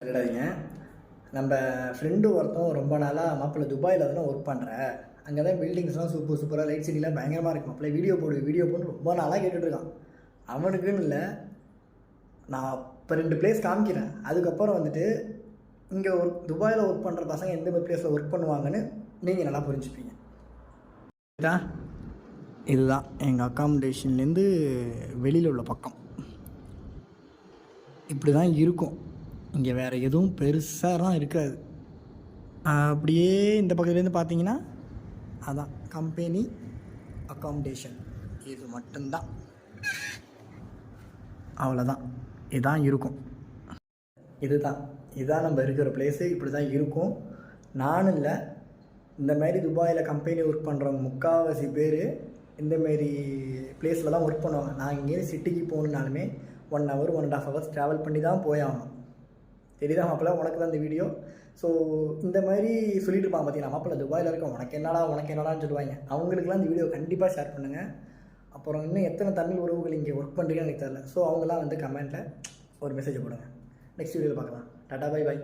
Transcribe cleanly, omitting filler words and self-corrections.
விடாதீங்க. நம்ம ஃப்ரெண்டு ஒருத்தன் ரொம்ப நாளாக மாப்பிள்ளை துபாயில் தானே ஒர்க் பண்ணுறேன், அங்கே தான் பில்டிங்ஸ்லாம் சூப்பராக லைட் சிட்டிலாம் பயங்கரமாக இருக்குது மாப்பிள்ளை, வீடியோ போட்டு ரொம்ப நாளாக கேட்டுட்ருக்கான். அவனுக்குன்னு இல்லை, நான் இப்போ 2 பிளேஸ் காமிக்கிறேன். அதுக்கப்புறம் வந்துட்டு இங்கே துபாயில் ஒர்க் பண்ணுற பசங்க எந்த மாதிரி பிளேஸில் ஒர்க் பண்ணுவாங்கன்னு நீங்கள் நல்லா புரிஞ்சுப்பீங்க. இதுதான் எங்கள் அக்காமடேஷன்லேருந்து வெளியில் உள்ள பக்கம். இப்படி தான் இருக்கும். இங்கே வேறு எதுவும் பெருசாலாம் இருக்காது. அப்படியே இந்த பக்கத்துலேருந்து பார்த்தீங்கன்னா அதான் கம்பெனி அக்காமடேஷன். இது மட்டும்தான், அவ்வளோதான். இதுதான் இருக்கும். இதுதான் நம்ம இருக்கிற பிளேஸு. இப்படி தான் இருக்கும். நானும் இல்லை, இந்தமாரி துபாயில் கம்பெனி ஒர்க் பண்ணுறவங்க முக்கால்வாசி பேர் இந்தமாரி பிளேஸில் தான் ஒர்க் பண்ணுவாங்க. நான் இங்கேருந்து சிட்டிக்கு போகணுன்னாலுமே 1 hour 1.5 hours ட்ராவல் பண்ணி தான் போயாகணும். தெரியுதா மாப்பிள்ள, உனக்கு தான் இந்த வீடியோ. ஸோ இந்த மாதிரி சொல்லிட்டு இருப்பாங்க பார்த்தீங்கன்னா, மாப்பிள்ள துபாயில் இருக்க உனக்கு என்னடான்னு சொல்லுவாங்க. அவங்களுக்குலாம் இந்த வீடியோ கண்டிப்பாக ஷேர் பண்ணுங்கள். அப்புறம் இன்னும் எத்தனை தமிழ் உறவுகள் இங்கே ஒர்க் பண்ணுறீங்கன்னு எனக்கு தெரியல. ஸோ அவங்களாம் வந்து கமெண்ட்டில் ஒரு மெசேஜ் போடுங்க. நெக்ஸ்ட் வீடியோவில் பார்க்கலாம். டாடா, பை.